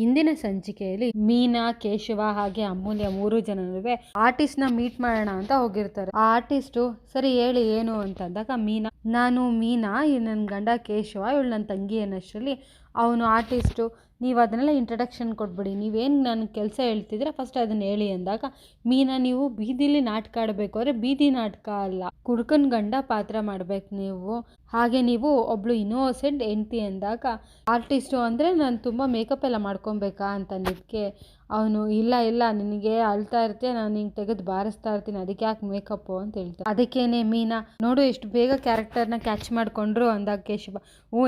ಇಂದಿನ ಸಂಚಿಕೆಯಲ್ಲಿ ಮೀನಾ, ಕೇಶವ ಹಾಗೆ ಅಮೂಲ್ಯ ಮೂರು ಜನನುವೆ ಆರ್ಟಿಸ್ಟ್ ನ ಮೀಟ್ ಮಾಡೋಣ ಅಂತ ಹೋಗಿರ್ತಾರೆ. ಆ ಆರ್ಟಿಸ್ಟು ಸರಿ ಹೇಳಿ ಏನು ಅಂತಂದಾಗ ನಾನು ಮೀನಾ, ನನ್ನ ಗಂಡ ಕೇಶವ, ಇವಳು ನನ್ನ ತಂಗಿ ಅನ್ನೋಷ್ಟರಲ್ಲಿ ಅವನು ಆರ್ಟಿಸ್ಟು ನೀವು ಅದನ್ನೆಲ್ಲ ಇಂಟ್ರಡಕ್ಷನ್ ಕೊಟ್ಬಿಡಿ, ನೀವೇನು ನನ್ನ ಕೆಲಸ ಹೇಳ್ತಿದ್ರೆ ಫಸ್ಟ್ ಅದನ್ನ ಹೇಳಿ ಅಂದಾಗ ಮೀನಾ, ನೀವು ಬೀದಿಲಿ ನಾಟಕ ಆಡಬೇಕು ಅಂದರೆ ಬೀದಿ ನಾಟಕ ಅಲ್ಲ, ಕುಡ್ಕನ್ ಗಂಡ ಪಾತ್ರ ಮಾಡ್ಬೇಕು ನೀವು, ಹಾಗೆ ನೀವು ಒಬ್ಳು ಇನ್ನೋಸೆಂಟ್ ಹೆಂಡ್ತಿ ಅಂದಾಗ ಆರ್ಟಿಸ್ಟು ಅಂದರೆ ನಾನು ತುಂಬ ಮೇಕಪ್ ಎಲ್ಲ ಮಾಡ್ಕೊಬೇಕಾ ಅಂತಂದಿದ್ದಕ್ಕೆ ಅವನು ಇಲ್ಲ ನಿನಗೆ ಅಳ್ತಾ ಇರ್ತೀಯ, ನಾನು ಹಿಂಗೆ ತೆಗೆದು ಬಾರಿಸ್ತಾ ಇರ್ತೀನಿ, ಅದಕ್ಕೆ ಯಾಕೆ ಮೇಕಪ್ಪು ಅಂತ ಹೇಳ್ತಾರೆ. ಅದಕ್ಕೇನೆ ಮೀನಾ, ನೋಡು ಎಷ್ಟು ಬೇಗ ಕ್ಯಾರೆಕ್ಟರ್ನ ಕ್ಯಾಚ್ ಮಾಡ್ಕೊಂಡ್ರು ಅಂದಾಗ ಕೇಶವ,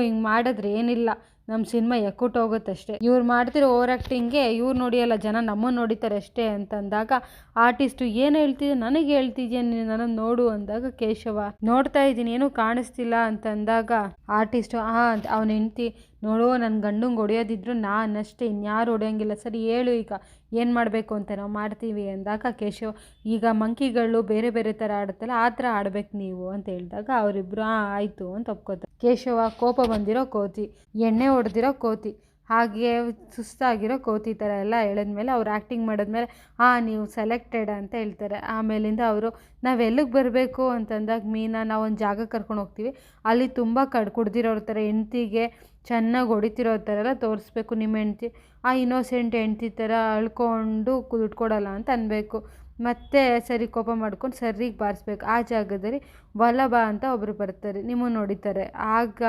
ಹಿಂಗೆ ಮಾಡಿದ್ರೆ ಏನಿಲ್ಲ, ನಮ್ಮ ಸಿನಿಮಾ ಎಕ್ಕುಟ್ ಹೋಗುತ್ತಷ್ಟೇ, ಇವ್ರು ಮಾಡ್ತಿರೋ ಓವರ್ ಆ್ಯಕ್ಟಿಂಗ್ಗೆ ಇವ್ರು ನೋಡಿಯಲ್ಲ ಜನ ನಮ್ಮನ್ನು ನೋಡಿತಾರೆ ಅಷ್ಟೇ ಅಂತಂದಾಗ ಆರ್ಟಿಸ್ಟು ಏನು ಹೇಳ್ತಿದ್ದೆ ನನಗೆ ಹೇಳ್ತಿದ್ಯಾ ನೀನು, ನನ್ನನ್ನು ನೋಡು ಅಂದಾಗ ಕೇಶವ ನೋಡ್ತಾ ಇದ್ದೀನಿ ಏನೂ ಕಾಣಿಸ್ತಿಲ್ಲ ಅಂತಂದಾಗ ಆರ್ಟಿಸ್ಟು ಅವನ ಹೆಂಡ್ತಿ, ನೋಡು ನನ್ನ ಗಂಡಂಗೆ ಹೊಡೆಯೋದಿದ್ರು ನಾನಷ್ಟೇ, ಇನ್ಯಾರು ಹೊಡೆಯೋಂಗಿಲ್ಲ, ಸರಿ ಹೇಳು ಈಗ ಏನು ಮಾಡಬೇಕು ಅಂತ ನಾವು ಮಾಡ್ತೀವಿ ಅಂದಾಗ ಕೇಶವ್, ಈಗ ಮಂಕಿಗಳು ಬೇರೆ ಬೇರೆ ಥರ ಆಡುತ್ತಲ್ಲ ಆ ಥರ ಆಡ್ಬೇಕು ನೀವು ಅಂತ ಹೇಳಿದಾಗ ಅವರಿಬ್ಬರು ಆಯಿತು ಅಂತ ಒಪ್ಕೋತಾರೆ. ಕೇಶವ ಕೋಪ ಬಂದಿರೋ ಕೋತಿ, ಎಣ್ಣೆ ಹೊಡೆದಿರೋ ಕೋತಿ, ಹಾಗೆ ಸುಸ್ತಾಗಿರೋ ಕೋತಿ ಥರ ಎಲ್ಲ ಹೇಳಿದ್ಮೇಲೆ ಅವ್ರು ಆ್ಯಕ್ಟಿಂಗ್ ಮಾಡಿದ್ಮೇಲೆ ನೀವು ಸೆಲೆಕ್ಟೆಡ್ ಅಂತ ಹೇಳ್ತಾರೆ. ಆಮೇಲಿಂದ ಅವರು ನಾವೆಲ್ಲಿಗೆ ಬರಬೇಕು ಅಂತಂದಾಗ ಮೀನಾ, ನಾವೊಂದು ಜಾಗಕ್ಕೆ ಕರ್ಕೊಂಡು ಹೋಗ್ತೀವಿ, ಅಲ್ಲಿ ತುಂಬ ಕುಡ್ದಿರೋರ ಥರ ಹೆಂಡ್ತಿಗೆ ಚೆನ್ನಾಗಿ ಹೊಡಿತಿರೋ ಥರ ಎಲ್ಲ ತೋರಿಸ್ಬೇಕು, ನಿಮ್ಮ ಹೆಂಡ್ತಿ ಇನ್ನೋಸೆಂಟ್ ಹೆಂಡ್ತಿ ಥರ ಅಳ್ಕೊಂಡು ದುಡ್ಡು ಕೊಡೋಲ್ಲ ಅಂತ ಅನ್ಬೇಕು, ಮತ್ತೆ ಸರಿ ಕೋಪ ಮಾಡ್ಕೊಂಡು ಸರಿಗೆ ಬಾರಿಸ್ಬೇಕು. ಆ ಜಾಗದಲ್ಲಿ ವಲ್ಲಭ ಅಂತ ಒಬ್ರು ಬರ್ತಾರೆ, ನಿಮ್ಮನ್ನು ಹೊಡಿತಾರೆ. ಆಗ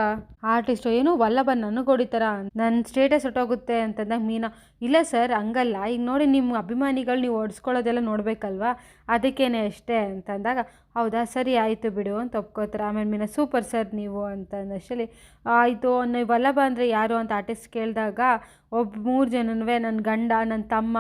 ಆರ್ಟಿಸ್ಟು, ಏನು ವಲ್ಲಭ ನನಗೆ ಹೊಡಿತಾರ, ನನ್ನ ಸ್ಟೇಟಸ್ ಹೊಟ್ಟೋಗುತ್ತೆ ಅಂತಂದಾಗ ಮೀನಾ, ಇಲ್ಲ ಸರ್ ಹಂಗಲ್ಲ, ಈಗ ನೋಡಿ ನಿಮ್ಮ ಅಭಿಮಾನಿಗಳು ನೀವು ಓಡಿಸ್ಕೊಳ್ಳೋದೆಲ್ಲ ನೋಡಬೇಕಲ್ವಾ, ಅದಕ್ಕೇನೆ ಅಷ್ಟೇ ಅಂತಂದಾಗ ಹೌದಾ ಸರಿ ಆಯಿತು ಬಿಡು ಅಂತ ಒಪ್ಕೋತಾರೆ. ಆಮೇಲೆ ಮೀನಾ, ಸೂಪರ್ ಸರ್ ನೀವು ಅಂತ ಅನ್ನೋಷ್ಟರಲ್ಲಿ ಆಯಿತು, ನೀವು ವಲ್ಲಭ ಅಂದರೆ ಯಾರು ಅಂತ ಆರ್ಟಿಸ್ಟ್ ಕೇಳಿದಾಗ ಮೂರು ಜನನೂ ನನ್ನ ಗಂಡ, ನನ್ನ ತಮ್ಮ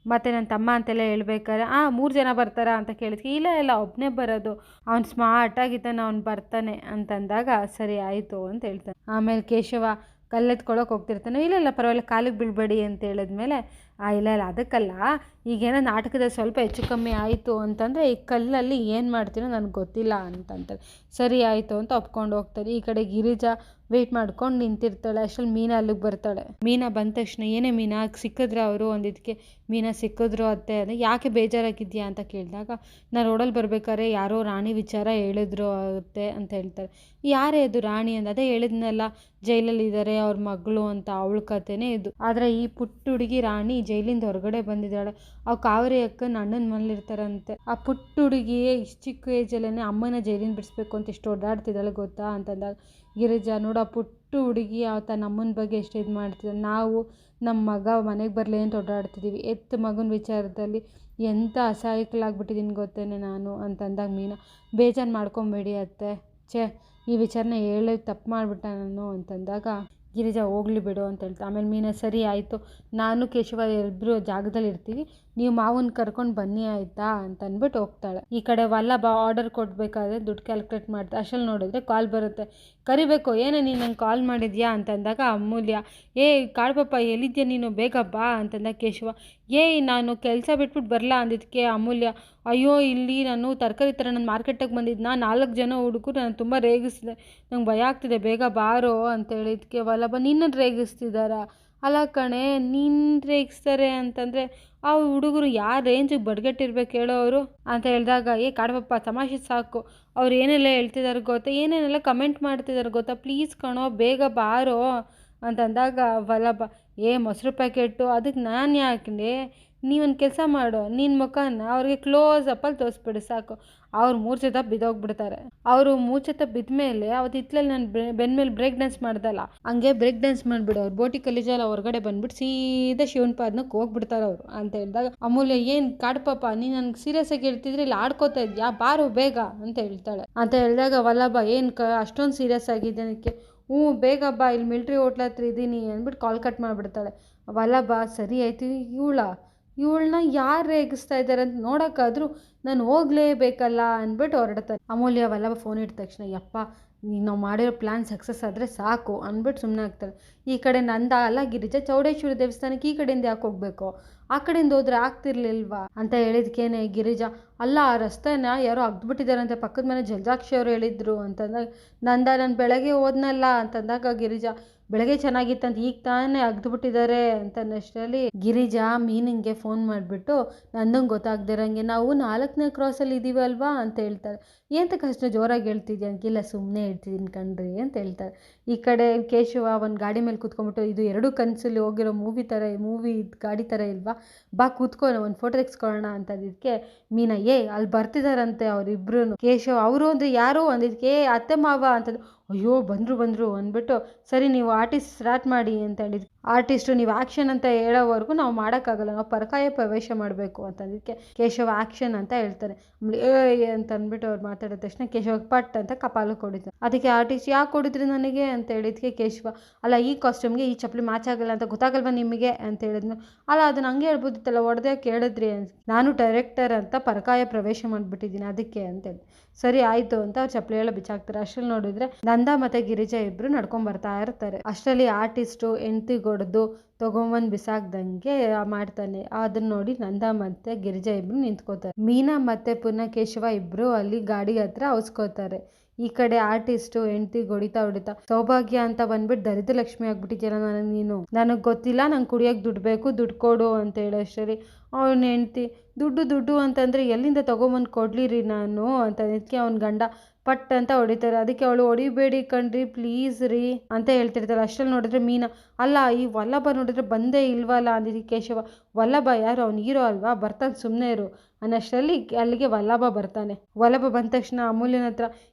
ಮತ್ತು ನನ್ನ ತಮ್ಮ ಅಂತೆಲ್ಲ ಹೇಳ್ಬೇಕಾದ್ರೆ 3 ಜನ ಬರ್ತಾರಾ ಅಂತ ಕೇಳಿದ್ವಿ, ಇಲ್ಲ ಒಬ್ಬನೇ ಬರೋದು, ಅವ್ನು ಸ್ಮಾರ್ಟಾಗಿದ್ದಾನೆ, ಅವ್ನು ಬರ್ತಾನೆ ಅಂತಂದಾಗ ಸರಿ ಆಯಿತು ಅಂತ ಹೇಳ್ತಾನೆ. ಆಮೇಲೆ ಕೇಶವ ಕಲ್ಲೆತ್ಕೊಳ್ಳೋಕೆ ಹೋಗ್ತಿರ್ತಾನೆ, ಇಲ್ಲ ಪರವಾಗಿಲ್ಲ ಕಾಲಿಗೆ ಬೀಳಬೇಡಿ ಅಂತ ಹೇಳಿದ್ಮೇಲೆ ಇಲ್ಲ ಅದಕ್ಕಲ್ಲ, ಈಗೇನೋ ನಾಟಕದ ಸ್ವಲ್ಪ ಹೆಚ್ಚು ಕಮ್ಮಿ ಆಯಿತು ಅಂತಂದರೆ ಈ ಕಲ್ಲಲ್ಲಿ ಏನು ಮಾಡ್ತೀನೋ ನನಗೆ ಗೊತ್ತಿಲ್ಲ ಅಂತಂತಾರೆ. ಸರಿ ಆಯಿತು ಅಂತ ಒಪ್ಕೊಂಡು ಹೋಗ್ತಾರೆ. ಈ ಕಡೆ ಗಿರಿಜಾ ವೆಯ್ಟ್ ಮಾಡ್ಕೊಂಡು ನಿಂತಿರ್ತಾಳೆ, ಅಷ್ಟರಲ್ಲಿ ಮೀನಾ ಅಲ್ಲಿಗೆ ಬರ್ತಾಳೆ. ಮೀನಾ ಬಂದ ತಕ್ಷಣ ಏನೇ ಮೀನಾ ಸಿಕ್ಕಿದ್ರೆ ಅವರು ಒಂದಿದ್ದಕ್ಕೆ ಮೀನಾ ಸಿಕ್ಕಿದ್ರು ಅತ್ತೆ ಅಂದರೆ ಯಾಕೆ ಬೇಜಾರಾಗಿದ್ಯಾ ಅಂತ ಕೇಳಿದಾಗ ನಾನು ರೋಡಲ್ಲಿ ಬರ್ಬೇಕಾದ್ರೆ ಯಾರೋ ರಾಣಿ ವಿಚಾರ ಹೇಳಿದ್ರು ಅತ್ತೆ ಅಂತ ಹೇಳ್ತಾರೆ. ಯಾರೇ ಅದು ರಾಣಿ ಅಂತ, ಅದೇ ಹೇಳಿದ್ನಲ್ಲ ಜೈಲಲ್ಲಿ ಇದ್ದಾರೆ ಅವ್ರ ಮಗಳು ಅಂತ, ಅವಳ ಕಥೆನೇ ಇದು. ಆದರೆ ಈ ಪುಟ್ಟ ಹುಡುಗಿ ರಾಣಿ ಜೈಲಿಂದ ಹೊರಗಡೆ ಬಂದಿದ್ದಾಳೆ, ಅವು ಕಾವೇರಿ ಅಕ್ಕನ ಅಣ್ಣನ ಮನೇಲಿರ್ತಾರಂತೆ. ಆ ಪುಟ್ಟ ಹುಡುಗಿ ಇಷ್ಟು ಚಿಕ್ಕ ಏಜಲ್ಲೇ ಅಮ್ಮನ ಜೈಲಿಂದ ಬಿಡಿಸ್ಬೇಕು ಅಂತ ಎಷ್ಟು ಓಡಾಡ್ತಿದ್ದಾಳೆ ಗೊತ್ತಾ ಅಂತಂದಾಗ ಗಿರಿಜಾ, ನೋಡು ಆ ಪುಟ್ಟ ಹುಡುಗಿ ತನ್ನ ಅಮ್ಮನ ಬಗ್ಗೆ ಎಷ್ಟು ಇದು ಮಾಡ್ತಿದ್ದಾಳೆ, ನಾವು ನಮ್ಮ ಮಗ ಮನೆಗೆ ಬರಲಿ ಅಂತ ಓಡಾಡ್ತಿದ್ದೀವಿ, ಮಗನ ವಿಚಾರದಲ್ಲಿ ಎಂಥ ಅಸಹಾಯಕಲಾಗ್ಬಿಟ್ಟಿದ್ದೀನಿ ಗೊತ್ತೇನೆ ನಾನು ಅಂತಂದಾಗ ಮೀನಾ, ಬೇಜಾರು ಮಾಡ್ಕೊಬೇಡಿ ಅತ್ತೆ, ಈ ವಿಚಾರನ ಹೇಳಿ ತಪ್ಪು ಮಾಡಿಬಿಟ್ಟ ನಾನು ಅಂತಂದಾಗ ಗಿರಿಜಾ ಹೋಗ್ಲಿ ಬಿಡು ಅಂತ ಹೇಳ್ತಾರೆ. ಆಮೇಲೆ ಮೀನಾ, ಸರಿ ಆಯಿತು, ನಾನು ಕೇಶವ ಇಬ್ಬರು ಜಾಗದಲ್ಲಿ ಇರ್ತೀವಿ, ನೀವು ಮಾವನ್ನ ಕರ್ಕೊಂಡು ಬನ್ನಿ ಆಯಿತಾ ಅಂತ ಅಂದ್ಬಿಟ್ಟು ಹೋಗ್ತಾಳೆ. ಈ ಕಡೆ ವಲ್ಲಭ ಆರ್ಡರ್ ಕೊಡಬೇಕಾದ್ರೆ ದುಡ್ಡು ಕ್ಯಾಲ್ಕುಲೇಟ್ ಮಾಡ್ತಾ ಅಷ್ಟರಲ್ಲಿ ನೋಡಿದ್ರೆ ಕಾಲ್ ಬರುತ್ತೆ, ಕರಿಬೇಕು, ಏನೇ ನೀನು ನಂಗೆ ಕಾಲ್ ಮಾಡಿದ್ಯಾ ಅಂತಂದಾಗ ಅಮೂಲ್ಯ, ಕಾಳ್ಪಪ್ಪ ಎಲ್ಲಿದ್ಯಾ ನೀನು, ಬೇಗ ಬಾ ಅಂತಂದಾಗ ಕೇಶವ, ನಾನು ಕೆಲಸ ಬಿಟ್ಬಿಟ್ಟು ಬರಲಾ ಅಂದಿದ್ದಕ್ಕೆ ಅಮೂಲ್ಯ, ಅಯ್ಯೋ ಇಲ್ಲಿ ನಾನು ತರಕಾರಿ ಥರ ನಾನು ಮಾರ್ಕೆಟಿಗೆ ಬಂದಿದ್ದೆ, 4 ಜನ ಹುಡುಗರು ನಾನು ತುಂಬ ರೇಗಿಸಿದೆ, ನಂಗೆ ಭಯ ಆಗ್ತಿದೆ, ಬೇಗ ಬಾರೋ ಅಂತ ಹೇಳಿದ್ದಕ್ಕೆ ವಲ್ಲಭ, ನಿನ್ನನ್ನು ರೇಗಿಸ್ತಿದ್ದಾರ, ಅಲ್ಲ ಕಣೆ ನೀನು ರೇಗಿಸ್ತಾರೆ ಅಂತಂದರೆ ಆ ಹುಡುಗರು ಯಾವ ರೇಂಜಿಗೆ ಬಡ್ಗಟ್ಟಿರ್ಬೇಕು ಹೇಳೋ ಅವರು ಅಂತ ಹೇಳಿದಾಗ ಕಾಡಪ್ಪ ತಮಾಷೆ ಸಾಕು, ಅವ್ರು ಏನೆಲ್ಲ ಹೇಳ್ತಿದ್ದಾರೆ ಗೊತ್ತಾ, ಏನೇನೆಲ್ಲ ಕಮೆಂಟ್ ಮಾಡ್ತಿದ್ದಾರೆ ಗೊತ್ತಾ, ಪ್ಲೀಸ್ ಕಣೋ ಬೇಗ ಬಾರೋ ಅಂತಂದಾಗ ವಲ್ಲಭ, ಮೊಸರು ಪ್ಯಾಕೆಟು ಅದಕ್ಕೆ ನಾನು ಯಾಕೆ, ನೀವೊಂದು ಕೆಲಸ ಮಾಡು, ನಿನ್ನ ಮುಖನ ಅವ್ರಿಗೆ ಕ್ಲೋಸ್ ಅಪ್ಪಲ್ಲಿ ತೋರಿಸ್ಬಿಡು ಸಾಕು, ಅವ್ರು ಮೂರ್ಛೆ ಬಿದ್ದೋಗ್ಬಿಡ್ತಾರೆ. ಅವರು ಮೂರ್ಛೆ ಬಿದ್ದ ಮೇಲೆ ಅವತ್ತು ಹಿತ್ತಲಲ್ಲಿ ನಾನು ಬೆನ್ನ ಮೇಲೆ ಬ್ರೇಕ್ ಡ್ಯಾನ್ಸ್ ಮಾಡ್ದಲ್ಲ, ಹಂಗೆ ಬ್ರೇಕ್ ಡ್ಯಾನ್ಸ್ ಮಾಡಿಬಿಡು, ಅವ್ರು ಬೋಟಿ ಕಲಿಜೆಲ್ಲ ಹೊರಗಡೆ ಬಂದ್ಬಿಟ್ಟು ಸೀದಾ ಶಿವನ ಪಾದನಕ್ಕೆ ಹೋಗ್ಬಿಡ್ತಾರೆ ಅವರು ಅಂತ ಹೇಳಿದಾಗ ಅಮೂಲ್ಯ, ಕಾಡ್ಪಾಪ ನೀನು ನನಗೆ ಸೀರಿಯಸ್ ಆಗಿ ಹೇಳ್ತಿದ್ರೆ ಇಲ್ಲಿ ಆಡ್ಕೋತಾ ಇದ್ಯಾ, ಬಾರು ಬೇಗ ಅಂತ ಹೇಳ್ತಾಳೆ. ಅಂತ ಹೇಳಿದಾಗ ವಲ್ಲಭ, ಅಷ್ಟೊಂದು ಸೀರಿಯಸ್ ಆಗಿದೆ ಅದಕ್ಕೆ, ಬೇಗ ಬಾ, ಇಲ್ಲಿ ಮಿಲ್ಟ್ರಿ ಹೋಟ್ಲ್ ಹತ್ರ ಇದ್ದೀನಿ ಅಂದ್ಬಿಟ್ಟು ಕಾಲ್ ಕಟ್ ಮಾಡಿಬಿಡ್ತಾಳೆ. ವಲ್ಲಭ, ಸರಿ ಆಯ್ತು, ಇವಳನ್ನ ಯಾರು ರೇಗಿಸ್ತಾ ಇದ್ದಾರೆ ಅಂತ ನೋಡೋಕ್ಕಾದ್ರೂ ನಾನು ಹೋಗಲೇಬೇಕಲ್ಲ ಅಂದ್ಬಿಟ್ಟು ಹೊರಡ್ತಾರೆ. ಅಮೂಲ್ಯ ವಲ್ಲಭ ಫೋನ್ ಇಟ್ಟ ತಕ್ಷಣ, ಯಪ್ಪ ನಾವು ಮಾಡಿರೋ ಪ್ಲ್ಯಾನ್ ಸಕ್ಸಸ್ ಆದರೆ ಸಾಕು ಅಂದ್ಬಿಟ್ಟು ಸುಮ್ಮನೆ ಆಗ್ತಾಳೆ. ಈ ಕಡೆ ನಂದ ಅಲ್ಲ ಗಿರಿಜಾ, ಚೌಡೇಶ್ವರಿ ದೇವಸ್ಥಾನಕ್ಕೆ ಈ ಕಡೆಯಿಂದ ಯಾಕೆ ಹೋಗಬೇಕು, ಆ ಕಡೆಯಿಂದ ಹೋದ್ರೆ ಆಗ್ತಿರ್ಲಿಲ್ವಾ ಅಂತ ಹೇಳಿದ್ಕೇನೆ ಗಿರಿಜಾ, ಅಲ್ಲ ಆ ರಸ್ತೆನ ಯಾರೋ ಅಗ್ದ್ಬಿಟ್ಟಿದ್ದಾರಂತೆ, ಪಕ್ಕದ ಮನೆ ಜಲಜಾಕ್ಷಿ ಅವರು ಹೇಳಿದ್ರು ಅಂತಂದಾಗ ನಂದ, ನಾನು ಬೆಳಗ್ಗೆ ಹೋದ್ನಲ್ಲ ಅಂತಂದಾಗ ಗಿರಿಜಾ, ಬೆಳಗ್ಗೆ ಚೆನ್ನಾಗಿತ್ತಂತ ಈಗ ತಾನೇ ಅಗ್ದುಬಿಟ್ಟಿದ್ದಾರೆ ಅಂತನ್ನಷ್ಟರಲ್ಲಿ ಗಿರಿಜಾ ಮೀನಿಂಗೆ ಫೋನ್ ಮಾಡಿಬಿಟ್ಟು ನಂದಂಗೆ ಗೊತ್ತಾಗ್ದಿರಂಗೆ ನಾವು 4ನೇ ಕ್ರಾಸಲ್ಲಿ ಇದ್ದೀವಿ ಅಲ್ವಾ ಅಂತ ಹೇಳ್ತಾರೆ. ಏನಂತಕ್ಕೆ ಅಷ್ಟು ಜೋರಾಗಿ ಹೇಳ್ತಿದ್ಯಾ ಅಂಕಿಲ್ಲ, ಸುಮ್ಮನೆ ಹೇಳ್ತಿದ್ದೀನಿ ಕಣ್ರಿ ಅಂತ ಹೇಳ್ತಾರೆ. ಈ ಕಡೆ ಕೇಶವ ಒಂದು ಗಾಡಿ ಮೇಲೆ ಕೂತ್ಕೊಂಡ್ಬಿಟ್ಟು ಇದು 2 ಕನಸಲ್ಲಿ ಹೋಗಿರೋ ಮೂವಿ ಗಾಡಿ ಥರ ಇಲ್ವಾ, ಬಾ ಕೂತ್ಕೊ ಒಂದು ಫೋಟೋ ತೆಗೆಸ್ಕೊಳ್ಳೋಣ ಅಂತಂದಿದ್ದಕ್ಕೆ ಮೀನಾ ಅಲ್ಲಿ ಬರ್ತಿದಾರಂತೆ ಅವರಿಬ್ರು. ಕೇಶವ ಅವರು ಅಂದರೆ ಯಾರು ಅಂದಿದ್ದಕ್ಕೆ ಅತ್ತೆ ಮಾವ ಅಂತಂದು ಅಯ್ಯೋ ಬಂದರು ಅಂದ್ಬಿಟ್ಟು ಸರಿ ನೀವು ಆರ್ಟಿಸ್ಟ್ ಸ್ಟಾರ್ಟ್ ಮಾಡಿ ಅಂತ ಹೇಳಿದ್ವಿ. ಆರ್ಟಿಸ್ಟು ನೀವು ಆ್ಯಕ್ಷನ್ ಅಂತ ಹೇಳೋವರೆಗೂ ನಾವು ಮಾಡೋಕ್ಕಾಗಲ್ಲ, ನಾವು ಪರಕಾಯ ಪ್ರವೇಶ ಮಾಡಬೇಕು ಅಂತಂದಿದ್ದಕ್ಕೆ ಕೇಶವ ಆ್ಯಕ್ಷನ್ ಅಂತ ಹೇಳ್ತಾರೆ. ಅಂತ ಅಂದ್ಬಿಟ್ಟು ಅವ್ರು ಮಾತಾಡಿದ ತಕ್ಷಣ ಕೇಶವ ಪಟ್ ಅಂತ ಕಪಾಲು ಕೊಡಿದ್ರು. ಅದಕ್ಕೆ ಆರ್ಟಿಸ್ಟ್ ಯಾಕೆ ಕೊಡಿದ್ರಿ ನನಗೆ ಅಂತ ಹೇಳಿದ್ಕೆ ಕೇಶವ ಅಲ್ಲ ಈ ಕಾಸ್ಟ್ಯೂಮ್ಗೆ ಈ ಚಪ್ಪಲಿ ಮ್ಯಾಚ್ ಆಗಲ್ಲ ಅಂತ ಗೊತ್ತಾಗಲ್ವ ನಿಮಗೆ ಅಂತ ಹೇಳಿದ್ನು. ಅಲ್ಲ ಅದನ್ನ ಹಂಗೆ ಹೇಳ್ಬೋದಿತ್ತಲ್ಲ, ಹೊಡೆದೇ ಕೇಳಿದ್ರಿ ಅಂತ. ನಾನು ಡೈರೆಕ್ಟರ್ ಅಂತ ಪರಕಾಯ ಪ್ರವೇಶ ಮಾಡಿಬಿಟ್ಟಿದ್ದೀನಿ ಅದಕ್ಕೆ ಅಂತೇಳಿ. ಸರಿ ಆಯಿತು ಅಂತ ಅವ್ರು ಚಪ್ಪಲಿ ಎಲ್ಲ ಬಿಚ್ಚಾಕ್ತಾರೆ. ಅಷ್ಟರಲ್ಲಿ ನೋಡಿದ್ರೆ ನಂದ ಮತ್ತು ಗಿರಿಜಾ ಇಬ್ಬರು ನಡ್ಕೊಂಡು ಬರ್ತಾ ಇರ್ತಾರೆ. ಅಷ್ಟರಲ್ಲಿ ಆರ್ಟಿಸ್ಟು ಹೆಂಡ್ತಿಗೊಡ್ದು ತೊಗೊಂಬಂದು ಬಿಸಾಕ್ದಂಗೆ ಮಾಡ್ತಾನೆ. ಅದನ್ನ ನೋಡಿ ನಂದ ಮತ್ತು ಗಿರಿಜಾ ಇಬ್ಬರು ನಿಂತ್ಕೋತಾರೆ. ಮೀನಾ ಮತ್ತು ಪುನಃ ಕೇಶವ ಇಬ್ಬರು ಅಲ್ಲಿ ಗಾಡಿ ಹತ್ರ ಅವಸ್ಕೋತಾರೆ. ಈ ಕಡೆ ಆರ್ಟಿಸ್ಟು ಹೆಂಡ್ತಿಗೆ ಹೊಡಿತಾ ಸೌಭಾಗ್ಯ ಅಂತ ಬಂದ್ಬಿಟ್ಟು ದರಿದ್ರ ಲಕ್ಷ್ಮಿ ಆಗ್ಬಿಟ್ಟಿದ್ಯಲ್ಲ ನನಗೆ ಗೊತ್ತಿಲ್ಲ, ನಂಗೆ ಕುಡಿಯೋಕೆ ದುಡ್ಡು ಬೇಕು, ದುಡ್ಡು ಕೊಡು ಅಂತ ಹೇಳೋಷ್ಟರಿ ಅವನ ಹೆಂಡ್ತಿ ದುಡ್ಡು ಅಂತಂದರೆ ಎಲ್ಲಿಂದ ತೊಗೊಂಬಂದು ಕೊಡ್ಲಿರಿ ನಾನು ಅಂತ ಅದಕ್ಕೆ ಅವ್ನ ಗಂಡ ಪಟ್ ಅಂತ ಹೊಡಿತಾರೆ. ಅದಕ್ಕೆ ಅವಳು ಹೊಡಿಬೇಡಿ ಕಣ್ರಿ ಪ್ಲೀಸ್ ರೀ ಅಂತ ಹೇಳ್ತಿರ್ತಾರೆ. ಅಷ್ಟರಲ್ಲಿ ನೋಡಿದ್ರೆ ಮೀನಾ ಅಲ್ಲ ಈ ವಲ್ಲಭ ನೋಡಿದ್ರೆ ಬಂದೇ ಇಲ್ವಲ್ಲ ಅಂದಿದ್ದಕ್ಕೆ ಕೇಶವ ವಲ್ಲಭ ಯಾರು, ಅವ್ನು ಹೀರೋ ಅಲ್ವಾ, ಬರ್ತಾನೆ ಸುಮ್ಮನೆ ಇರು ಅನ್ನಷ್ಟರಲ್ಲಿ ಅಲ್ಲಿಗೆ ವಲ್ಲಭ ಬರ್ತಾನೆ. ವಲ್ಲಭ ಬಂದ ತಕ್ಷಣ ಅಮೂಲ್ಯನ ಹತ್ರ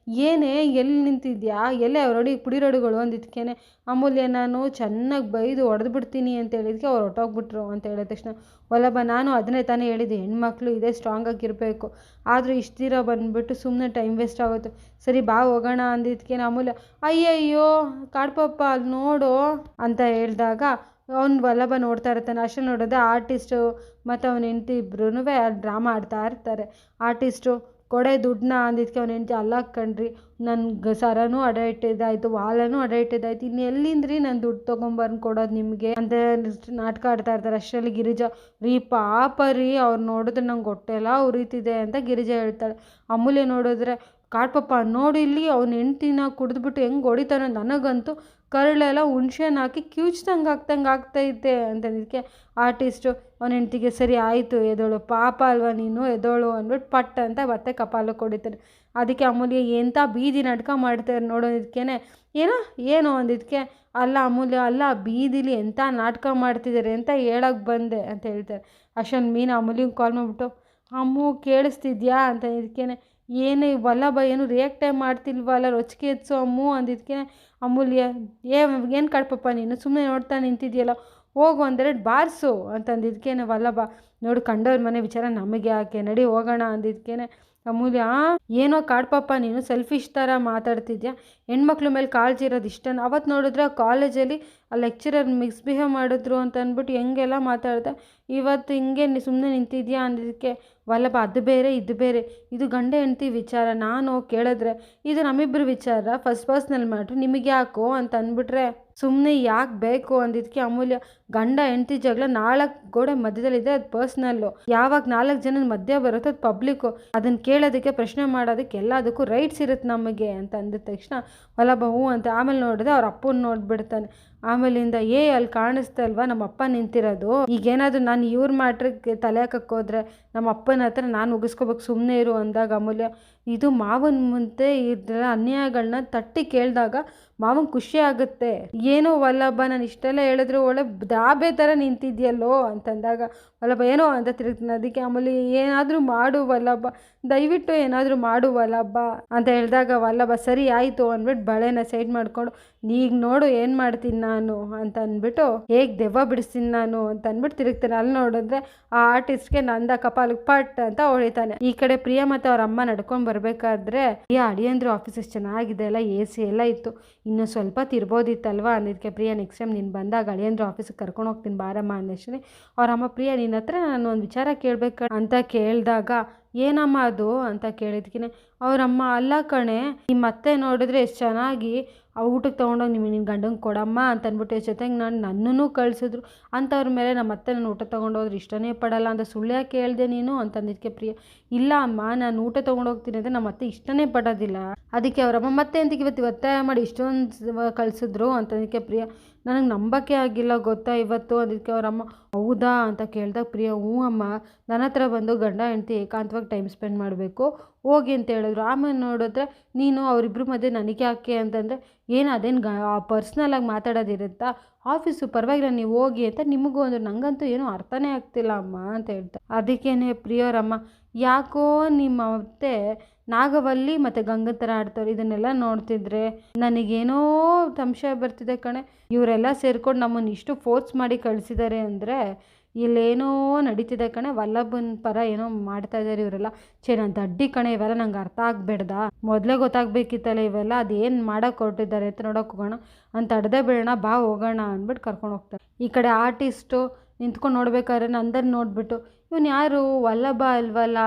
ಏನೇ ಎಲ್ಲಿ ನಿಂತಿದ್ಯಾ, ಎಲ್ಲೇ ಅವ್ರೊಡಿ ಪುಡಿ ರೋಡುಗಳು ಅಂದಿದ್ದಕ್ಕೇನೆ ಅಮೂಲ್ಯ ನಾನು ಚೆನ್ನಾಗಿ ಬೈದು ಹೊಡೆದು ಬಿಡ್ತೀನಿ ಅಂತ ಹೇಳಿದ್ಕೆ ಅವ್ರು ಹೊಟ್ಟೋಗ್ಬಿಟ್ರು ಅಂತ ಹೇಳಿದ ತಕ್ಷಣ ವಲ್ಲಭ ನಾನು ಅದನ್ನೇ ತಾನೇ ಹೇಳಿದ್ದೆ, ಹೆಣ್ಮಕ್ಳು ಇದೇ ಸ್ಟ್ರಾಂಗ್ ಆಗಿರಬೇಕು, ಆದರೂ ಇಷ್ಟು ದೂರ ಬಂದುಬಿಟ್ಟು ಸುಮ್ಮನೆ ಟೈಮ್ ವೇಸ್ಟ್ ಆಗೋದು, ಸರಿ ಬಾ ಹೋಗೋಣ ಅಂದಿದ್ದಕ್ಕೆ ಅಮೂಲ್ಯ ಅಯ್ಯಯ್ಯೋ ಕಾಡ್ಪಪ್ಪ ಅಲ್ಲಿ ನೋಡು ಅಂತ ಹೇಳಿದಾಗ ಅವ್ನು ವಲ್ಲಭ ನೋಡ್ತಾ ಇರ್ತಾನೆ. ಅಷ್ಟು ನೋಡಿದ್ರೆ ಆರ್ಟಿಸ್ಟು ಮತ್ತು ಅವನ ಹೆಂಡ್ತಿ ಇಬ್ರು ಡ್ರಾಮಾ ಆಡ್ತಾ ಇರ್ತಾರೆ. ಆರ್ಟಿಸ್ಟು ಕೊಡೆ ದುಡ್ಡನ್ನ ಅಂದಿದ್ದಕ್ಕೆ ಅವನ ಹೆಂಡ್ತಿ ಅಲ್ಲ ಕಣ್ರಿ, ನನ್ನ ಸರನೂ ಅಡ ಇಟ್ಟಿದ್ದಾಯಿತು, ವಾಲನೂ ಅಡ ಇಟ್ಟಿದ್ದಾಯಿತು, ಇನ್ನು ಎಲ್ಲಿಂದ್ರಿ ನಾನು ದುಡ್ಡು ತೊಗೊಂಬರ್ದು ಕೊಡೋದು ನಿಮಗೆ ಅಂತ ನಾಟಕ ಆಡ್ತಾ ಇರ್ತಾರೆ. ಅಷ್ಟರಲ್ಲಿ ಗಿರಿಜಾ ರೀ ಪಾಪ ರೀ ಅವ್ರು ನೋಡಿದ್ರೆ ನಂಗೆ ಹೊಟ್ಟೆಲ್ಲ ಉರಿತಿದೆ ಅಂತ ಗಿರಿಜಾ ಹೇಳ್ತಾಳೆ. ಅಮೂಲ್ಯ ನೋಡಿದ್ರೆ ಕಾಡ್ಪಪ್ಪ ನೋಡು ಇಲ್ಲಿ ಅವ್ನ ಹೆಂಡ್ತಿನ ಕುಡಿದ್ಬಿಟ್ಟು ಹೆಂಗೆ ಹೊಡಿತಾನೆ, ನನಗಂತೂ ಕರಳೆಲ್ಲ ಹುಣ್ಸೆನ ಹಾಕಿ ಕಿವುಚ್ದಂಗೆ ಆಗ್ತೈತೆ ಅಂತಂದಿದ್ದಕ್ಕೆ ಆರ್ಟಿಸ್ಟು ಅವನ ಹೆಂಡ್ತಿಗೆ ಸರಿ ಆಯಿತು ಎದೋಳು ಪಾಪ ಅಲ್ವಾ ನೀನು ಎದೋಳು ಅಂದ್ಬಿಟ್ಟು ಪಟ್ ಅಂತ ಮತ್ತೆ ಕಪಾಲು ಕೊಡಿತಾರೆ. ಅದಕ್ಕೆ ಅಮೂಲ್ಯ ಎಂಥ ಬೀದಿ ನಾಟಕ ಮಾಡ್ತಾರೆ ನೋಡೋದಕ್ಕೇನೆ ಏನು ಅಂದಿದ್ದಕ್ಕೆ ಅಲ್ಲ ಅಮೂಲ್ಯ ಅಲ್ಲ ಬೀದಿಲಿ ಎಂಥ ನಾಟಕ ಮಾಡ್ತಿದ್ದಾರೆ ಅಂತ ಹೇಳಕ್ಕೆ ಬಂದೆ ಅಂತ ಹೇಳ್ತಾರೆ. ಅಷ್ಟೊಂದು ಮೀನು ಅಮೂಲ್ಯಂಗೆ ಕಾಲ್ ಮಾಡಿಬಿಟ್ಟು ಅಮ್ಮು ಕೇಳಿಸ್ತಿದ್ಯಾ ಅಂತ ಇದಕ್ಕೇನೆ ಏನೇ ವಲ್ಲಭ ಏನು ರಿಯಾಕ್ಟೇ ಮಾಡ್ತಿಲ್ವಲ್ಲ, ರೊಚ್ಚಿಗೆ ಎತ್ಸೋ ಅಮ್ಮು ಅಂದಿದ್ದಕ್ಕೆ ಅಮೂಲ್ಯ ಏನು ಕಡ್ಪಪ್ಪ ನೀನು ಸುಮ್ಮನೆ ನೋಡ್ತಾ ನಿಂತಿದ್ಯಲ್ಲ, ಹೋಗು ಒಂದೆರಡು ಬಾರಿಸು ಅಂತಂದಿದ್ದಕ್ಕೇನೆ ವಲ್ಲಭ ನೋಡು ಕಂಡವ್ರ ಮನೆ ವಿಚಾರ ನಮಗೆ ಯಾಕೆ, ನಡಿ ಹೋಗೋಣ ಅಂದಿದ್ದಕ್ಕೇನೆ ಅಮೂಲ್ಯ ಏನೋ ಕಾಡ್ಪಪ್ಪ ನೀನು ಸೆಲ್ಫಿಶ್ ಥರ ಮಾತಾಡ್ತಿದ್ಯಾ, ಹೆಣ್ಮಕ್ಳ ಮೇಲೆ ಕಾಳಜಿ ಇರೋದು ಇಷ್ಟ. ಅವತ್ತು ನೋಡಿದ್ರೆ ಕಾಲೇಜಲ್ಲಿ ಆ ಲೆಕ್ಚರರ್ ಮಿಸ್ಬಿಹೇವ್ ಮಾಡಿದ್ರು ಅಂತ ಅಂದ್ಬಿಟ್ಟು ಹೆಂಗೆಲ್ಲ ಮಾತಾಡ್ದೆ, ಇವತ್ತು ಹಿಂಗೆ ಸುಮ್ಮನೆ ನಿಂತಿದ್ಯಾ ಅಂದಿದ್ದಕ್ಕೆ ವಲ್ಲಭ ಅದು ಬೇರೆ ಇದು ಬೇರೆ, ಇದು ಗಂಡ ಹೆಂಡ್ತಿ ವಿಚಾರ, ನಾನು ಕೇಳಿದ್ರೆ ಇದು ನಮ್ಮಿಬ್ಬರು ವಿಚಾರ, ಫಸ್ಟ್ ಪರ್ಸ್ನಲ್ ಮ್ಯಾಟ್ರು, ನಿಮಗೆ ಯಾಕೋ ಅಂತ ಅಂದ್ಬಿಟ್ರೆ ಸುಮ್ಮನೆ ಯಾಕೆ ಬೇಕು ಅಂದಿದ್ದಕ್ಕೆ ಅಮೂಲ್ಯ ಗಂಡ ಹೆಂಡ್ತಿ ಜಗಳ 4 ಗೋಡೆ ಮಧ್ಯದಲ್ಲಿದೆ, ಅದು ಪರ್ಸ್ನಲ್ಲು, ಯಾವಾಗ 4 ಜನದ ಮಧ್ಯೆ ಬರುತ್ತೋ ಅದು ಪಬ್ಲಿಕ್ಕು, ಅದನ್ನು ಕೇಳೋದಕ್ಕೆ ಪ್ರಶ್ನೆ ಮಾಡೋದಕ್ಕೆ ಎಲ್ಲದಕ್ಕೂ ರೈಟ್ಸ್ ಇರುತ್ತೆ ನಮಗೆ ಅಂತ ಅಂದಿದ ತಕ್ಷಣ ವಲ್ಲಭ ಹ್ಞೂ ಅಂತ. ಆಮೇಲೆ ನೋಡಿದ್ರೆ ಅವ್ರ ಅಪ್ಪನ ನೋಡ್ಬಿಡ್ತಾನೆ. ಆಮೇಲಿಂದ ಅಲ್ಲಿ ಕಾಣಿಸ್ತಲ್ವಾ ನಮ್ಮ ಅಪ್ಪ ನಿಂತಿರೋದು, ಈಗೇನಾದರೂ ನಾನು ಇವ್ರ ಮ್ಯಾಟ್ರಿಗೆ ತಲೆ ಹಾಕೋದ್ರೆ ನಮ್ಮ ಅಪ್ಪನ ಹತ್ರ ನಾನು ಮುಗಿಸ್ಕೋಬೇಕು ಸುಮ್ಮನೆ ಇರು ಅಂದಾಗ ಅಮೂಲ್ಯ ಇದು ಮಾವನ ಮುಂದೆ ಇದರ ಅನ್ಯಾಯಗಳನ್ನ ತಟ್ಟಿ ಕೇಳಿದಾಗ ಮಾವಂಗೆ ಖುಷಿ ಆಗುತ್ತೆ. ಏನೋ ವಲ್ಲಭ ನಾನು ಇಷ್ಟೆಲ್ಲ ಹೇಳಿದ್ರು ಒಳ್ಳೆ ದಾಬೆ ಥರ ನಿಂತಿದ್ಯಲ್ಲೋ ಅಂತಂದಾಗ ವಲ್ಲಭ ಏನೋ ಅಂತ ತಿರುಗ್ತಾನೆ. ಅದಕ್ಕೆ ಆಮೇಲೆ ಏನಾದರೂ ಮಾಡು ವಲ್ಲಭ, ದಯವಿಟ್ಟು ಏನಾದರೂ ಮಾಡು ವಲ್ಲಭ ಅಂತ ಹೇಳಿದಾಗ ವಲ್ಲಭ ಸರಿ ಆಯಿತು ಅಂದ್ಬಿಟ್ಟು ಬಳೆನ ಸೈಡ್ ಮಾಡಿಕೊಂಡು ಈಗ ನೋಡು ಏನು ಮಾಡ್ತೀನಿ ನಾನು ಅಂತ ಅಂದ್ಬಿಟ್ಟು ಹೇಗೆ ದೆವ್ವ ಬಿಡಿಸ್ತೀನಿ ನಾನು ಅಂತ ಅಂದ್ಬಿಟ್ಟು ತಿರುಗ್ತಾನೆ. ಅಲ್ಲಿ ನೋಡಿದ್ರೆ ಆ ಆರ್ಟಿಸ್ಟ್ಗೆ ನಂದ ಕಪಾಲಿಗೆ ಪಟ್ ಅಂತ ಹೊಳಿತಾನೆ. ಈ ಕಡೆ ಪ್ರಿಯಾ ಮತ್ತು ಅವ್ರ ಅಮ್ಮ ನಡ್ಕೊಂಡು ಬರಬೇಕಾದ್ರೆ ಅಳಿಯಂದ್ರು ಆಫೀಸ್ ಎಷ್ಟು ಚೆನ್ನಾಗಿದೆ ಅಲ್ಲ, AC ಎಲ್ಲ ಇತ್ತು, ಇನ್ನೂ ಸ್ವಲ್ಪ ತಿರ್ಬೋದಿತ್ತಲ್ವ ಅಂದಿದ್ದಕ್ಕೆ ಪ್ರಿಯಾ ನೆಕ್ಸ್ಟ್ ಟೈಮ್ ನೀನು ಬಂದಾಗ ಅಳಿಯಂದ್ರು ಆಫೀಸಿಗೆ ಕರ್ಕೊಂಡು ಹೋಗ್ತೀನಿ ಬಾರಮ್ಮ ಅಂದಷ್ಟೇ ಅವ್ರಮ್ಮ ಪ್ರಿಯಾ ನಿನ್ನ ಹತ್ರ ನಾನು ಒಂದು ವಿಚಾರ ಕೇಳಬೇಕು ಅಂತ ಕೇಳಿದಾಗ ಏನಮ್ಮ ಅದು ಅಂತ ಕೇಳಿದ್ಕಿನೆ ಅವರಮ್ಮ ಅಲ್ಲ ಕಣೆ ನಿಮ್ಮ ಅತ್ತೆ ನೋಡಿದ್ರೆ ಎಷ್ಟು ಚೆನ್ನಾಗಿ ಆ ಊಟಕ್ಕೆ ತೊಗೊಂಡೋಗಿ ನಿನ್ನ ಗಂಡಂಗೆ ಕೊಡಮ್ಮ ಅಂತ ಅಂದ್ಬಿಟ್ಟು ಜೊತೆಗೆ ನನ್ನನ್ನು ಕಳಿಸಿದ್ರು. ಅಂಥವ್ರ ಮೇಲೆ ನಮ್ಮ ಅತ್ತೆ ನಾನು ಊಟ ತೊಗೊಂಡೋದ್ರೆ ಇಷ್ಟನೇ ಪಡಲ್ಲ ಅಂತ ಸುಳ್ಳು ಯಾಕೆ ಹೇಳ್ದೆ ನೀನು ಅಂತಂದಿದ್ದಕ್ಕೆ ಪ್ರಿಯ, ಇಲ್ಲ ಅಮ್ಮ ನಾನು ಊಟ ತೊಗೊಂಡೋಗ್ತೀನಿ ಅಂದರೆ ನಮ್ಮ ಅತ್ತೆ ಇಷ್ಟನೇ ಪಡೋದಿಲ್ಲ. ಅದಕ್ಕೆ ಅವರಮ್ಮ ಮತ್ತೆ ಅಂತಿಗೆ ಇವತ್ತು ಒತ್ತಾಯ ಮಾಡಿ ಇಷ್ಟೊಂದು ಕಳಿಸಿದ್ರು ಅಂತಂದಕ್ಕೆ ಪ್ರಿಯ, ನನಗೆ ನಂಬಕ್ಕೆ ಆಗಿಲ್ಲ ಗೊತ್ತಾ ಇವತ್ತು ಅದಕ್ಕೆ ಅವರಮ್ಮ. ಹೌದಾ ಅಂತ ಕೇಳಿದಾಗ ಪ್ರಿಯ, ಹ್ಞೂ ಅಮ್ಮ, ನನ್ನ ಹತ್ರ ಬಂದು ಗಂಡ ಹೆಂಡತಿ ಏಕಾಂತವಾಗಿ ಟೈಮ್ ಸ್ಪೆಂಡ್ ಮಾಡಬೇಕು ಹೋಗಿ ಅಂತ ಹೇಳಿದ್ರು. ಆಮೇಲೆ ನೋಡಿದ್ರೆ ನೀನು ಅವರಿಬ್ಬರು ಮಧ್ಯೆ ನನಗೆ ಯಾಕೆ ಅಂತಂದರೆ, ಏನು ಅದೇನು ಪರ್ಸ್ನಲಾಗಿ ಮಾತಾಡೋದಿರುತ್ತಾ, ಆಫೀಸು ಪರವಾಗಿಲ್ಲ ನೀವು ಹೋಗಿ ಅಂತ ನಿಮಗೂ ಅಂದರು. ನನಗಂತೂ ಏನೂ ಅರ್ಥನೇ ಆಗ್ತಿಲ್ಲ ಅಮ್ಮ ಅಂತ ಹೇಳ್ತಾರೆ. ಅದಕ್ಕೇನೆ ಪ್ರಿಯವರಮ್ಮ, ಯಾಕೋ ನಿಮ್ಮ ಅತ್ತೆ ನಾಗವಲ್ಲಿ ಮತ್ತು ಗಂಗನ ಥರ ಆಡ್ತಾರೆ, ಇದನ್ನೆಲ್ಲ ನೋಡ್ತಿದ್ರೆ ನನಗೇನೋ ಸಂಶಯ ಬರ್ತಿದೆ ಕಣೆ. ಇವರೆಲ್ಲ ಸೇರ್ಕೊಂಡು ನಮ್ಮನ್ನು ಇಷ್ಟು ಫೋರ್ಸ್ ಮಾಡಿ ಕಳಿಸಿದ್ದಾರೆ ಅಂದರೆ ಇಲ್ಲೇನೋ ನಡೀತಿದೆ ಕಣೆ, ವಲ್ಲಭನ ಪರ ಏನೋ ಮಾಡ್ತಾ ಇದ್ದಾರೆ ಇವರೆಲ್ಲ. ನಾನು ದಡ್ಡಿ ಕಣೆ, ಇವೆಲ್ಲ ನಂಗೆ ಅರ್ಥ ಆಗ್ಬೇಡ್ದ, ಮೊದಲೇ ಗೊತ್ತಾಗಬೇಕಿತ್ತಲ್ಲ ಇವೆಲ್ಲ, ಅದೇನು ಮಾಡೋಕೆ ಹೊರಟಿದ್ದಾರೆ ಅಂತ ನೋಡೋಕೆ ಹೋಗೋಣ ಅಂತ ಅಡ್ದೆ ಬೇಡ ಬಾ ಹೋಗೋಣ ಅಂದ್ಬಿಟ್ಟು ಕರ್ಕೊಂಡು ಹೋಗ್ತಾರೆ. ಈ ಕಡೆ ಆರ್ಟಿಸ್ಟು ನಿಂತ್ಕೊಂಡು ನೋಡ್ಬೇಕಾದ್ರೆ ನಂದನ್ನು ನೋಡಿಬಿಟ್ಟು, ಇವನು ಯಾರು ವಲ್ಲಭ ಅಲ್ವಲ್ಲ,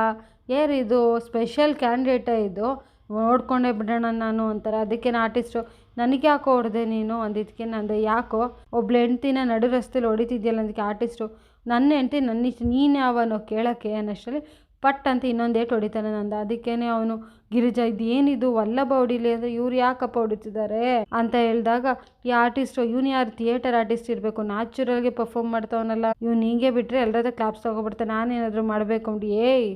ಯಾರಿದು ಸ್ಪೆಷಲ್ ಕ್ಯಾಂಡಿಡೇಟ ಇದು, ನೋಡ್ಕೊಂಡೇ ಬಿಡೋಣ ನಾನು ಅಂತಾರೆ. ಅದಕ್ಕೆ ಆರ್ಟಿಸ್ಟು, ನನಗೆ ಯಾಕೋ ಹೊಡೆದೆ ನೀನು ಅಂದಿದ್ದಕ್ಕೆ ನಂದು, ಯಾಕೋ ಒಬ್ಳು ಹೆಂಡ್ತಿನ ನಡು ರಸ್ತೆಲಿ ಹೊಡಿತಿದ್ಯಲ್ಲ ಅಂದಕ್ಕೆ ಆರ್ಟಿಸ್ಟು, ನನ್ನ ಹೆಂಡ್ತಿ ನನ್ನಿಷ್ಟ ನೀನು ಯಾವನೋ ಕೇಳೋಕ್ಕೆ ಅನ್ನೋಷ್ಟರಲ್ಲಿ ಪಟ್ ಅಂತ ಇನ್ನೊಂದು ಏಟು ಹೊಡಿತಾನೆ ನಂದು. ಅದಕ್ಕೇ ಅವನು, ಗಿರಿಜಾ ಇದು ಏನಿದು ವಲ್ಲಭ ಹೊಡಿಲಿ ಅಂದರೆ ಇವ್ರು ಯಾಕಪ್ಪ ಹೊಡಿತಿದ್ದಾರೆ ಅಂತ ಹೇಳಿದಾಗ ಈ ಆರ್ಟಿಸ್ಟು, ಇವನು ಯಾರು ಥಿಯೇಟರ್ ಆರ್ಟಿಸ್ಟ್ ಇರಬೇಕು, ನ್ಯಾಚುರಲ್ಗೆ ಪರ್ಫಾರ್ಮ್ ಮಾಡ್ತಾವನಲ್ಲ, ಇವ್ನು ಹೀಗೆ ಬಿಟ್ಟರೆ ಎಲ್ಲರದ ಕ್ಲಾಪ್ಸ್ ತೊಗೊಬಿಡ್ತಾನೆ, ನಾನೇನಾದರೂ ಮಾಡಬೇಕು ಅಂದ್ಬಿಟ್ಟು, ಏಯ್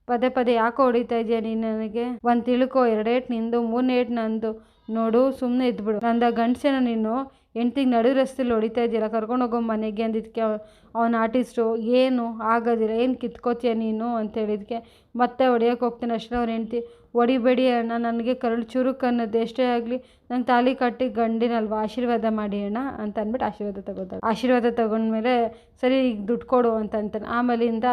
ಪದೇ ಪದೇ ಯಾಕೋ ಹೊಡಿತಾ ಇದೆಯಾ ನೀನು, ನನಗೆ ಒಂದು ತಿಳ್ಕೊ, 2 ಏಟು ನಿಂದು 3 ಏಟು ನಂದು, ನೋಡು ಸುಮ್ಮನೆ ಇದ್ಬಿಡು, ನಂದ ಗಂಡಸೇನ ನೀನು ಹೆಂಡ್ತಿಗೆ ನಡು ರಸ್ತೆಲಿ ಹೊಡಿತಾ ಇದೆಯಲ್ಲ, ಕರ್ಕೊಂಡು ಹೋಗೋ ಮನೆಗೆ ಅಂದಿದ್ದಕ್ಕೆ ಅವನ ಆರ್ಟಿಸ್ಟು, ಏನು ಆಗೋದಿಲ್ಲ, ಏನು ಕಿತ್ಕೋತೀಯ ನೀನು ಅಂತ ಹೇಳಿದಕ್ಕೆ ಮತ್ತೆ ಹೊಡಿಯೋಕೆ ಹೋಗ್ತಾನೆ. ಅಷ್ಟೇ ಅವ್ರ ಹೆಂಡ್ತಿ, ಹೊಡಿಬೇಡಿ ಅಣ್ಣ, ನನಗೆ ಕರಳು ಚುರುಕು ಅನ್ನೋದು ಎಷ್ಟೇ ಆಗಲಿ ನಂಗೆ ತಾಲಿ ಕಟ್ಟಿ ಗಂಡಿನಲ್ವ, ಆಶೀರ್ವಾದ ಮಾಡಿ ಅಣ್ಣ ಅಂತ ಅಂದ್ಬಿಟ್ಟು ಆಶೀರ್ವಾದ ತಗೋತಾಳೆ. ಆಶೀರ್ವಾದ ತಗೊಂಡ್ಮೇಲೆ ಸರಿ ಈಗ ದುಡ್ಡು ಕೊಡು ಅಂತ ಅಂತಾನೆ. ಆಮೇಲಿಂದ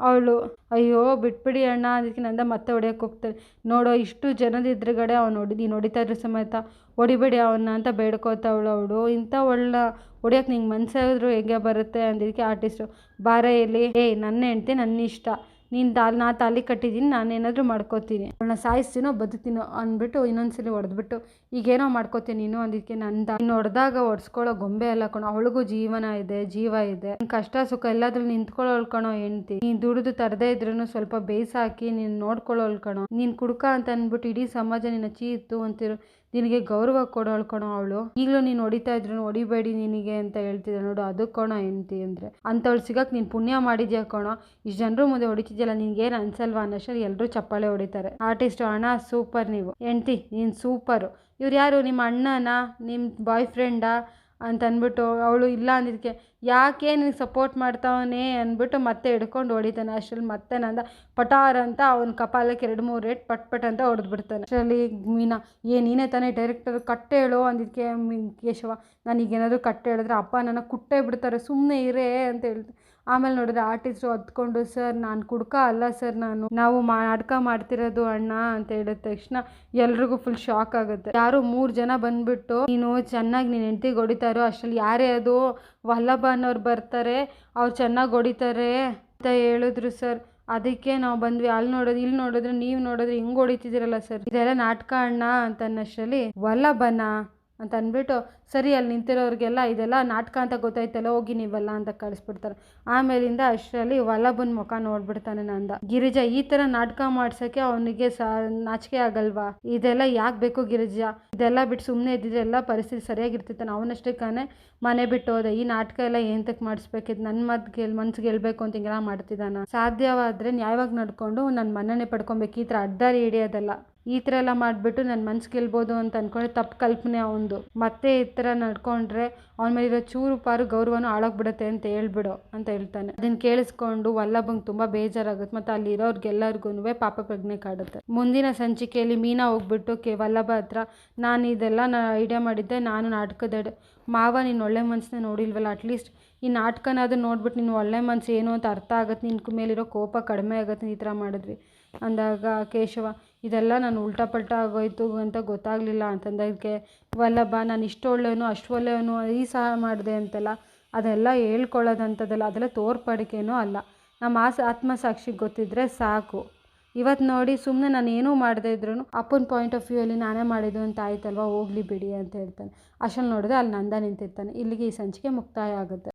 ಅವಳು, ಅಯ್ಯೋ ಬಿಟ್ಬಿಡಿ ಅಣ್ಣ ಅದಕ್ಕೆ ನಂದ ಮತ್ತೆ ಹೊಡಿಯೋಕೆ ಹೋಗ್ತಾನೆ. ನೋಡೋ ಇಷ್ಟು ಜನದ ಎದುರುಗಡೆ ಅವ್ನು ನೀನು ಹೊಡಿತಾ ಇದ್ರು ಸಮೇತ ಹೊಡಿಬೇಡಿ ಅವನ್ನ ಅಂತ ಬೇಡ್ಕೋತಾವಳು ಅವಳು. ಇಂಥ ಹೊಡಿಯೋಕೆ ನಿಂಗೆ ಮನಸ್ಸಾದ್ರು ಹೇಗೆ ಬರುತ್ತೆ ಅಂದಿದ್ದಕ್ಕೆ ಆರ್ಟಿಸ್ಟು, ಬಾರ ಇಲ್ಲಿ, ನನ್ನ ಹೆಂಡ್ತಿ ನನ್ನ ಇಷ್ಟ, ನಾ ತಾಲಿ ಕಟ್ಟಿದ್ದೀನಿ, ನಾನೇನಾದರೂ ಮಾಡ್ಕೋತೀನಿ, ಅವಳನ್ನ ಸಾಯಿಸ್ತೀನೋ ಬದುಕ್ತೀನೋ ಅಂದ್ಬಿಟ್ಟು ಇನ್ನೊಂದ್ಸಲಿ ಹೊಡೆದ್ಬಿಟ್ಟು, ಈಗೇನೋ ಮಾಡ್ಕೋತೀನಿ ನೀನು ಅಂದಿದ್ದಕ್ಕೆ ನಂದ, ಇನ್ನು ಹೊಡೆದಾಗ ಹೊಡ್ಸ್ಕೊಳ್ಳೋ ಗೊಂಬೆ ಎಲ್ಲ ಕಣೋ, ಅವಳಿಗೂ ಜೀವನ ಇದೆ, ಜೀವ ಇದೆ, ಕಷ್ಟ ಸುಖ ಎಲ್ಲಾದ್ರೂ ನಿಂತ್ಕೊಳ್ಳೋಳು ಕಣೋ ಹೆಂಡ್ತಿ, ನೀನು ದುಡಿದು ತರದೇ ಇದ್ರೂ ಸ್ವಲ್ಪ ಬೇಯಿಸಾಕಿ ನೀನು ನೋಡ್ಕೊಳ್ಳೋಳು ಕಣೋ, ನೀನು ಕುಡ್ಕ ಅಂತ ಅಂದ್ಬಿಟ್ಟು ಇಡೀ ಸಮಾಜ ನಿನ್ನ ಚೀತು ಅಂತಿರು, ನಿನಗೆ ಗೌರವ ಕೊಡೋಳು ಕಣೋ ಅವಳು, ಈಗಲೂ ನೀನು ಹೊಡಿತಾ ಇದ್ರು ಹೊಡಿಬೇಡಿ ನಿನಗೆ ಅಂತ ಹೇಳ್ತಿದ್ದೆ ನೋಡು, ಅದು ಕಣೋ ಹೆಂಡ್ತಿ ಅಂದರೆ. ಅಂಥವಳು ಸಿಗಕ್ಕೆ ನೀನು ಪುಣ್ಯ ಮಾಡಿದ್ಯಾ ಕಣೋ, ಇಷ್ಟು ಜನರು ಮುಂದೆ ಹೊಡಿತಿದ್ಯಲ್ಲ ನಿನ್ಗೇನು ಅನ್ಸಲ್ವಾ ಅನ್ನೋಷ್ಟರಲ್ಲಿ ಎಲ್ಲರೂ ಚಪ್ಪಾಳೆ ಹೊಡಿತಾರೆ. ಆರ್ಟಿಸ್ಟು, ಅಣ್ಣ ಸೂಪರ್, ನೀವು ಹೆಂಡ್ತಿ ನೀನು ಸೂಪರು, ಇವ್ರು ಯಾರು ನಿಮ್ಮ ಅಣ್ಣನ ನಿಮ್ಮ ಬಾಯ್ ಫ್ರೆಂಡಾ ಅಂತ ಅಂದ್ಬಿಟ್ಟು ಅವಳು ಇಲ್ಲ ಅಂದಿದ್ದಕ್ಕೆ, ಯಾಕೆ ನಿನಗೆ ಸಪೋರ್ಟ್ ಮಾಡ್ತಾವನೇ ಅಂದ್ಬಿಟ್ಟು ಮತ್ತೆ ಹಿಡ್ಕೊಂಡು ಹೊಡಿತಾನೆ. ಅಷ್ಟರಲ್ಲಿ ಮತ್ತೆ ನಂದ ಪಟಾರ್ ಅಂತ ಅವನ ಕಪಾಲಕ್ಕೆ 2-3 ಏಟು ಪಟ್ ಪಟ್ ಅಂತ ಹೊಡೆದ್ಬಿಡ್ತಾನೆ. ಅಷ್ಟರಲ್ಲಿ ಮೀನಾ, ನೀನೇ ತಾನೇ ಡೈರೆಕ್ಟರ್, ಕಟ್ಟೆ ಹೇಳು ಅಂದಿದ್ದಕ್ಕೆ ಕೇಶವ, ನನಗೇನಾದರೂ ಕಟ್ಟೆ ಹೇಳಿದ್ರೆ ಅಪ್ಪ ನನ್ನ ಕುಟ್ಟೇ ಬಿಡ್ತಾರೆ, ಸುಮ್ಮನೆ ಇರೇ ಅಂತ ಹೇಳ್ತಾರೆ. ಆಮೇಲೆ ನೋಡಿದ್ರೆ ಆರ್ಟಿಸ್ಟು ಹತ್ಕೊಂಡು, ಸರ್ ನಾನು ಕುಡ್ಕ ಅಲ್ಲ ಸರ್, ನಾವು ನಾಟಕ ಮಾಡ್ತಿರೋದು ಅಣ್ಣ ಅಂತ ಹೇಳಿದ ತಕ್ಷಣ ಎಲ್ರಿಗೂ ಫುಲ್ ಶಾಕ್ ಆಗುತ್ತೆ. ಯಾರು 3 ಜನ ಬಂದ್ಬಿಟ್ಟು ನೀನು ಚೆನ್ನಾಗಿ ನೀನು ಹೆಂಡ್ತಿಗೆ ಹೊಡಿತಾರೋ ಅಷ್ಟರಲ್ಲಿ ಯಾರೇ ಅದು ವಲ್ಲಭ ಅನ್ನೋರು ಬರ್ತಾರೆ, ಅವ್ರು ಚೆನ್ನಾಗಿ ಹೊಡಿತಾರೆ ಅಂತ ಹೇಳಿದ್ರು ಸರ್. ಅದಕ್ಕೆ ನಾವು ಬಂದ್ವಿ, ಅಲ್ಲಿ ನೋಡಿದ್ರೆ ನೀವು ನೋಡಿದ್ರೆ ಹಿಂಗೆ ಹೊಡಿತಿದ್ದೀರಲ್ಲ ಸರ್, ಇದೆಲ್ಲ ನಾಟಕ ಅಣ್ಣ ಅಂತ ಅನ್ನೋಷ್ಟರಲ್ಲಿ ವಲ್ಲಭನ ಅಂತ ಅಂದ್ಬಿಟ್ಟು, ಸರಿ ಅಲ್ಲಿ ನಿಂತಿರೋರಿಗೆಲ್ಲ ಇದೆಲ್ಲ ನಾಟಕ ಅಂತ ಗೊತ್ತಾಯ್ತಲ್ಲ ಹೋಗಿ ನೀವಲ್ಲ ಅಂತ ಕಳಿಸ್ಬಿಡ್ತಾರೆ. ಆಮೇಲಿಂದ ಅಷ್ಟರಲ್ಲಿ ವಲ್ಲಭನ ಮುಖ ನೋಡ್ಬಿಡ್ತಾನೆ ನಂದ. ಗಿರಿಜಾ, ಈ ಥರ ನಾಟಕ ಮಾಡ್ಸೋಕ್ಕೆ ಅವನಿಗೆ ನಾಚಿಕೆ ಆಗಲ್ವಾ, ಇದೆಲ್ಲ ಯಾಕೆ ಬೇಕು ಗಿರಿಜಾ, ಇದೆಲ್ಲ ಬಿಟ್ಟು ಸುಮ್ಮನೆ ಇದ್ದಿದ್ರೆ ಎಲ್ಲ ಪರಿಸ್ಥಿತಿ ಸರಿಯಾಗಿರ್ತಿತ್ತಾನೆ, ಅವನಷ್ಟಕ್ಕೇ ಮನೆ ಬಿಟ್ಟು ಹೋದ, ಈ ನಾಟಕ ಎಲ್ಲ ಏಂತಕ್ಕೆ ಮಾಡಿಸ್ಬೇಕಿದ್ದು, ನನ್ನ ಮನ್ಸು ಗೆಲ್ಬೇಕು ಅಂತ ಹಿಂಗೆಲ್ಲ ಮಾಡ್ತಿದ್ದಾನ, ಸಾಧ್ಯವಾದರೆ ನ್ಯಾಯವಾಗಿ ನಡ್ಕೊಂಡು ನನ್ನ ಮನ್ನಣೆ ಪಡ್ಕೊಬೇಕು, ಈ ಥರ ಅಡ್ಡಾರಿ ಹಿಡಿಯೋದಲ್ಲ, ಈ ಥರ ಎಲ್ಲ ಮಾಡಿಬಿಟ್ಟು ನನ್ನ ಮನ್ಸು ಗೆಲ್ಬೋದು ಅಂತ ಅಂದ್ಕೊಂಡ್ರೆ ತಪ್ಪು ಕಲ್ಪನೆ ಅವನದು, ಮತ್ತೆ ಈ ಥರ ನಡ್ಕೊಂಡ್ರೆ ಅವನ ಮೇಲಿರೋ ಚೂರು ಪಾರು ಗೌರವನೂ ಹಾಳಾಗ್ಬಿಡುತ್ತೆ ಅಂತ ಹೇಳ್ಬಿಡು ಅಂತ ಹೇಳ್ತಾನೆ. ಅದನ್ನು ಕೇಳಿಸ್ಕೊಂಡು ವಲ್ಲಭಂಗೆ ತುಂಬ ಬೇಜಾರಾಗುತ್ತೆ, ಮತ್ತು ಅಲ್ಲಿರೋರ್ಗೆಲ್ಲರಿಗೂ ಪಾಪ ಪ್ರಜ್ಞೆ ಕಾಡುತ್ತೆ. ಮುಂದಿನ ಸಂಚಿಕೆಯಲ್ಲಿ ಮೀನಾ ಹೋಗ್ಬಿಟ್ಟು ವಲ್ಲಭ ಹತ್ರ, ನಾನು ಇದೆಲ್ಲ ಐಡಿಯಾ ಮಾಡಿದ್ದೆ, ನಾನು ನಾಟಕದ ಮಾವ ನೀನು ಒಳ್ಳೆ ಮನಸ್ಸನ್ನ ನೋಡಿಲ್ವಲ್ಲ, ಅಟ್ಲೀಸ್ಟ್ ಈ ನಾಟಕನಾದ್ರೂ ನೋಡ್ಬಿಟ್ಟು ನೀನು ಒಳ್ಳೆ ಮನಸ್ಸು ಏನು ಅಂತ ಅರ್ಥ ಆಗುತ್ತೆ, ನಿನ್ನ ಮೇಲಿರೋ ಕೋಪ ಕಡಿಮೆ ಆಗುತ್ತೆ ಈ ಥರ ಮಾಡಿದ್ವಿ ಅಂದಾಗ ಕೇಶವ, ಇದೆಲ್ಲ ನಾನು ಉಲ್ಟಾ ಪಲ್ಟಾ ಆಗೋಯ್ತು ಅಂತ ಗೊತ್ತಾಗಲಿಲ್ಲ ಅಂತಂದಕ್ಕೆ ವಲ್ಲಭ, ನಾನು ಇಷ್ಟು ಒಳ್ಳೆಯವನು ಅಷ್ಟು ಒಳ್ಳೆಯವನು ಈ ಸಹ ಮಾಡಿದೆ ಅಂತೆಲ್ಲ ಅದೆಲ್ಲ ಹೇಳ್ಕೊಳ್ಳೋದಂಥದ್ದಲ್ಲ, ಅದೆಲ್ಲ ತೋರ್ಪಡಿಕೆನೂ ಅಲ್ಲ, ನಮ್ಮ ಆತ್ಮಸಾಕ್ಷಿಗೆ ಗೊತ್ತಿದ್ದರೆ ಸಾಕು ಇವತ್ತು ನೋಡಿ ಸುಮ್ಮನೆ ನಾನು ಏನೂ ಮಾಡದೇ ಇದ್ರು ಅಪ್ಪನ ಪಾಯಿಂಟ್ ಆಫ್ ವ್ಯೂ ಅಲ್ಲಿ ನಾನೇ ಮಾಡಿದ್ದು ಅಂತ ಆಯ್ತಲ್ವಾ, ಹೋಗ್ಲಿ ಬಿಡಿ ಅಂತ ಹೇಳ್ತಾನೆ. ಅಷ್ಟರಲ್ಲಿ ನೋಡಿದ್ರೆ ಅಲ್ಲಿ ನಂದ ನಿಂತಿರ್ತಾನೆ. ಇಲ್ಲಿಗೆ ಈ ಸಂಚಿಕೆ ಮುಕ್ತಾಯ ಆಗುತ್ತೆ.